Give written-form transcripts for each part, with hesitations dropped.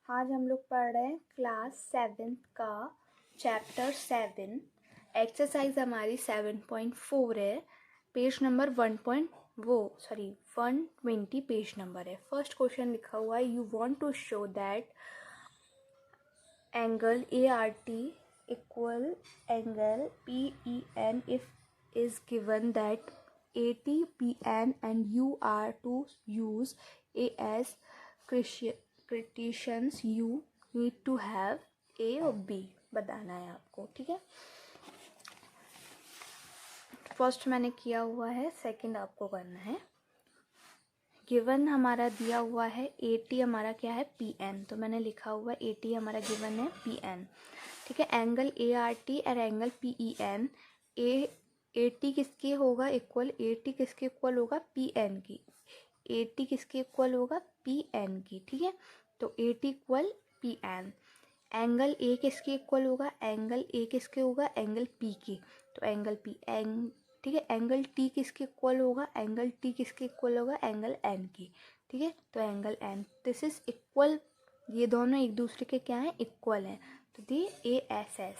आज हम लोग पढ़ रहे हैं क्लास 7th का चैप्टर 7। एक्सरसाइज हमारी 7.4 है। पेज नंबर 120 पेज नंबर है। फर्स्ट क्वेश्चन लिखा हुआ है, you want to show that angle ART equal angle PEN if is given that AT, PN and U are to use A as criterions you need to have A और B बताना है आपको। ठीक है, first मैंने किया हुआ है, सेकंड आपको करना है। गिवन हमारा दिया हुआ है AT हमारा क्या है PN, तो मैंने लिखा हुआ है AT हमारा गिवन है PN। ठीक है, एंगल ART और एंगल PEN, AT किसके होगा इक्वल, AT किसके इक्वल होगा PN की, AT किसके इक्वल होगा PN की। ठीक है, तो AT equal PN। Angle A किसके इक्वल होगा, एंगल A किसके होगा एंगल P की, तो एंगल P ठीक है। एंगल T किसके इक्वल होगा, एंगल T किसके इक्वल होगा एंगल N की। ठीक है, तो angle N this is equal, ये दोनों एक दूसरे के क्या हैं इक्वल हैं, तो they ASA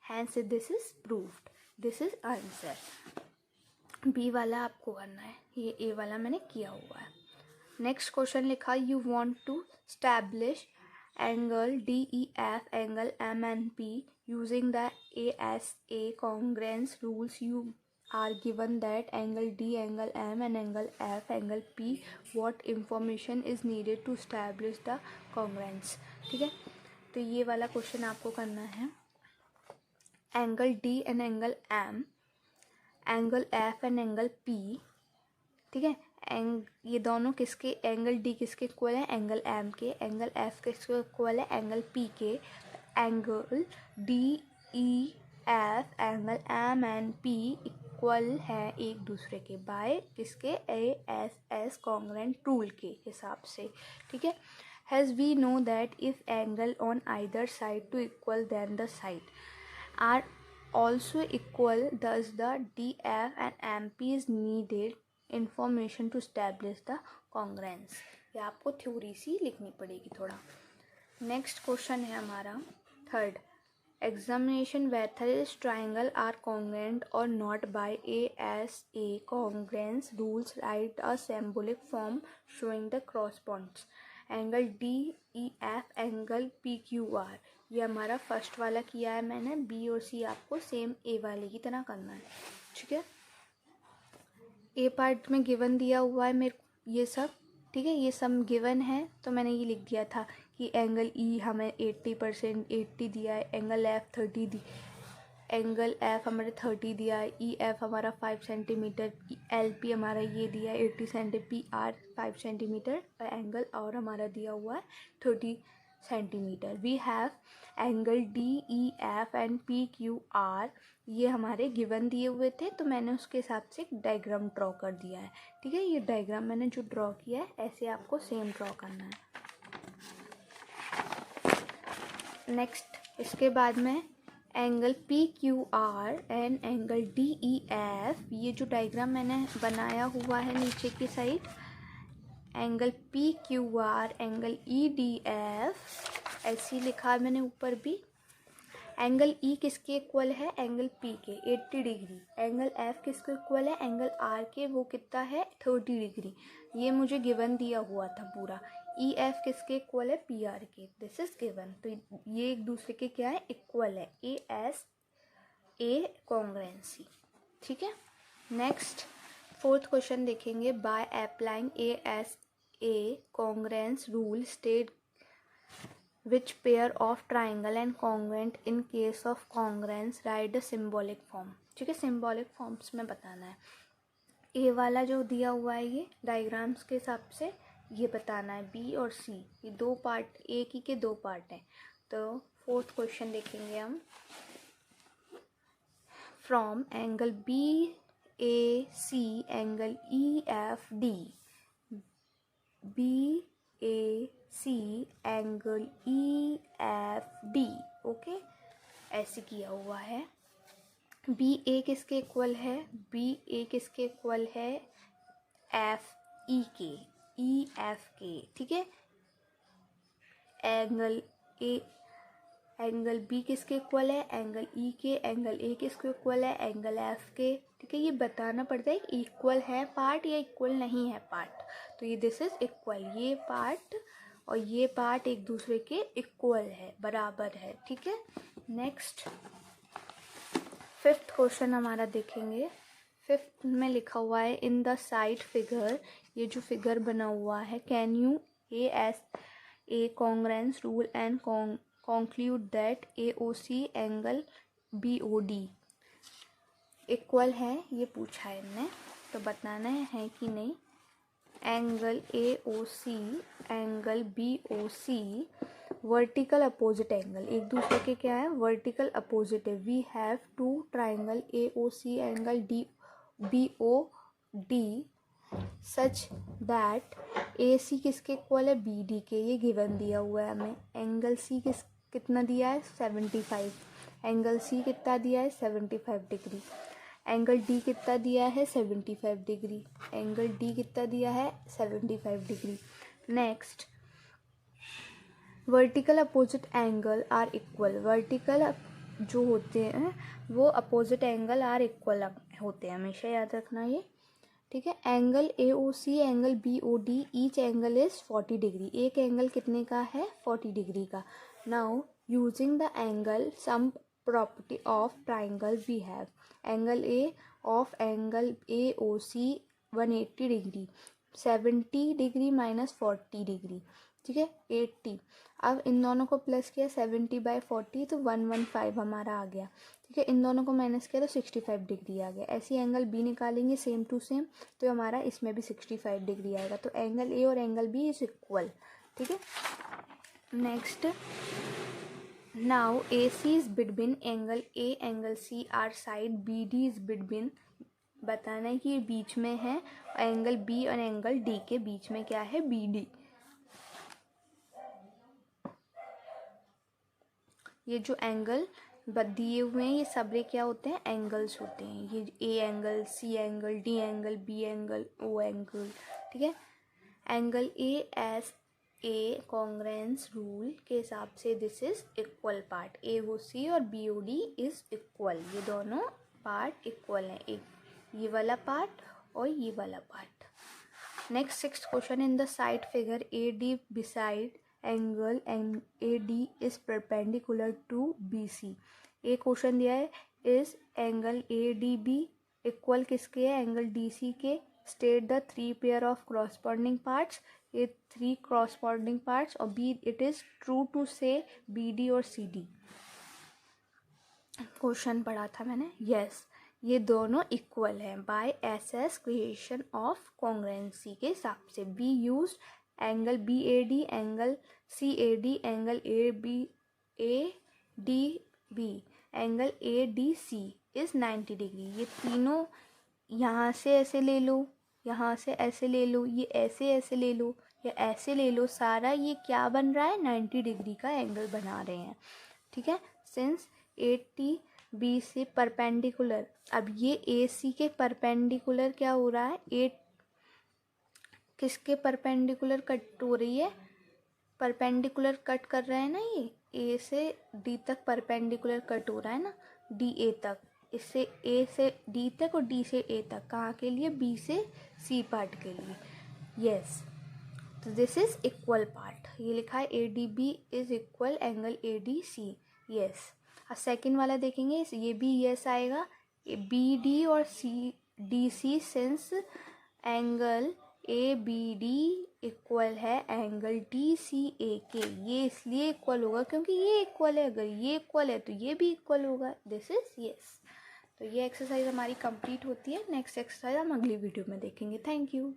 hence this is proved, this is answer. B वाला आपको करना है, ये ए वाला मैंने किया हुआ है। नेक्स्ट क्वेश्चन लिखा, you want to establish angle DEF angle MNP using the ASA congruence rules. You are given that angle D, angle M and angle F, angle P. What information is needed to establish the congruence? ठीक है, तो ये वाला question आपको करना है। Angle D and angle M, angle F and angle P। ठीक है, ये दोनों किसके, एंगल D किसके इक्वल है एंगल M के, एंगल F किसके इक्वल है एंगल P के। Angle DEF angle M and P equal है एक दूसरे के बाय किसके, ASS कॉन्ग्रुएंट रूल के हिसाब से। ठीक है, has we know that if angle on either side to equal then the side are also equal, thus the DF and MP is needed information to establish the congruence। ये आपको theory सी लिखनी पड़ेगी थोड़ा। नेक्स्ट क्वेश्चन है हमारा third, examination whether triangle are congruent or not by ASA congruence rules, write a symbolic form showing the corresponds angle DEF angle PQR। ये हमारा first वाला किया है मैंने, बी और सी आपको सेम ए वाले की तरह करना है। ठीक है, ए पार्ट में गिवन दिया हुआ है मेरे ये सब। ठीक है, ये सब गिवन है, तो मैंने ये लिख दिया था कि एंगल E हमें 80% दिया है, एंगल F 30 दी, एंगल F हमारे 30 दिया है, EF हमारा 5 सेंटीमीटर, LP हमारा ये दिया है 80 सेंटीमीटर, PR 5 सेंटीमीटर, एंगल और हमारा दिया हुआ है 30 centimetre. We have angle DEF and PQR, ये हमारे गिवन दिए हुए थे, तो मैंने उसके हिसाब से एक डायग्राम ड्रॉ कर दिया है। ठीक है, ये डायग्राम मैंने जो ड्रॉ किया है ऐसे आपको सेम ड्रॉ करना है। नेक्स्ट इसके बाद में angle PQR and angle DEF, ये जो डायग्राम मैंने बनाया हुआ है नीचे की side, angle PQR angle EDF ऐसे लिखा है मैंने ऊपर भी। एंगल E किसके इक्वल है एंगल P के 80 डिग्री, एंगल F किसके इक्वल है एंगल R के, वो कितना है 30 डिग्री, ये मुझे गिवन दिया हुआ था पूरा। EF किसके इक्वल है PR के, दिस इज गिवन, तो ये एक दूसरे के क्या है इक्वल है, ASA कॉन्ग्रुएंसी। ठीक है, नेक्स्ट फोर्थ क्वेश्चन देखेंगे, by applying ASA congruence rule state which pair of triangle and congruent in case of congruence, write the symbolic form। ठीक है, सिम्बॉलिक फॉर्म्स में बताना है। ए वाला जो दिया हुआ है ये डायग्राम्स के हिसाब से ये बताना है, बी और सी ये दो पार्ट, एक ही के दो पार्ट हैं। तो फोर्थ क्वेश्चन देखेंगे हम, from angle BAC angle EFD, BAC angle EFD, okay ऐसे किया हुआ है। BA किसके इक्वल है, BA किसके इक्वल है FE के, EF के। ठीक है, एंगल ए एंगल बी किसके इक्वल है, एंगल ई के, एंगल ए किसके इक्वल है, एंगल एफ के। ठीक है, ये बताना पड़ता है इक्वल है पार्ट या इक्वल नहीं है पार्ट। तो ये दिस इज इक्वल, ये पार्ट और ये पार्ट एक दूसरे के इक्वल है, बराबर है। ठीक है, नेक्स्ट 5th क्वेश्चन हमारा देखेंगे। 5th में लिखा हुआ है इन द साइड फिगर, ये जो फिगर बना हुआ है, can U S A congruence rule and conclude that AOC angle BOD equal है, ये पूछा है इनने, तो बताना है कि नहीं। Angle AOC angle BOC vertical opposite angle, एक दूसरे के क्या है, वर्टिकल अपोजिट है। We have two triangle AOC angle BOD such that AC किसके इक्वल है, BD के, ये गिवन दिया हुआ है हमें। एंगल C कितना दिया है, 75, एंगल C कितना दिया है, 75 डिग्री, एंगल D कितना दिया है, 75 डिग्री, एंगल D कितना दिया है, 75 degree. Next, vertical opposite angle are equal, vertical जो होते हैं वो अपोजिट एंगल आर इक्वल होते हैं, हमेशा याद रखना ये। ठीक है, angle AOC angle BOD each angle is 40 degree, एक एंगल कितने का है, 40 डिग्री का। Now using the angle sum property of triangle we have angle A of angle AOC 180 degree, 70 degree minus 40 degree. ठीक है, 80। अब इन दोनों को प्लस किया 70/40 तो 115 हमारा आ गया। ठीक है, इन दोनों को माइनस किया तो 65 डिग्री आ गया। ऐसी एंगल B निकालेंगे सेम टू सेम, तो हमारा इसमें भी 65 डिग्री आएगा। तो एंगल A और एंगल B इज इक्वल। ठीक है, next, now AC is between angle A angle C are side, BD is between, बताना है कि ये बीच में है, एंगल B और एंगल D के बीच में क्या है, BD। ये जो एंगल दिए हुए हैं ये सबरे क्या होते हैं, एंगल्स होते हैं। ये A angle, C angle, D angle, B angle, O angle. ठीक है, एंगल ASA कॉन्ग्रेंस रूल के हिसाब से this is equal part, AOC और BOD इज इक्वल, ये दोनों पार्ट इक्वल हैं, एक ये वाला पार्ट और ये वाला part. Next 6th question, in the side figure AD beside angle AD is perpendicular to BC। एक क्वेश्चन दिया है, इज एंगल ADB इक्वल किसके है, एंगल DC के। State the 3 pair of corresponding parts, ये 3 क्रॉसपॉन्डिंग पार्ट्स, और B it is true to say BD और CD। Question पढ़ा था मैंने, यस ये दोनों इक्वल हैं by SS creation of congruency के हिसाब से। B use angle BAD angle CAD angle ADB angle ADC is 90 degree. ये तीनों यहाँ से ऐसे ले लो, यहाँ से ऐसे ले लो, ये ऐसे ले लो, या ऐसे ले लो, सारा ये क्या बन रहा है, 90 डिग्री का एंगल बना रहे हैं। ठीक है, सिंस 80B से परपेंडिकुलर, अब ये AC के परपेंडिकुलर क्या हो रहा है, 8 किसके परपेंडिकुलर कट हो रही है, परपेंडिकुलर कट कर रहे हैं ना, ये A से D तक परपेंडिकुलर कट हो रहा है ना, DA तक, इससे A से D तक और D से A तक, कहाँ के लिए, B से C पार्ट के लिए। यस, तो दिस इज इक्वल पार्ट, ये लिखा है ADB is equal angle ADC। Yes, अब सेकेंड वाला देखेंगे, ये भी यस आएगा, BD और DC since angle ABD equal है एंगल DCA के, ये इसलिए इक्वल होगा क्योंकि ये इक्वल है, अगर ये इक्वल है तो ये भी इक्वल होगा, दिस इज यस। तो ये एक्सरसाइज हमारी कंप्लीट होती है। नेक्स्ट एक्सरसाइज हम अगली वीडियो में देखेंगे। Thank you.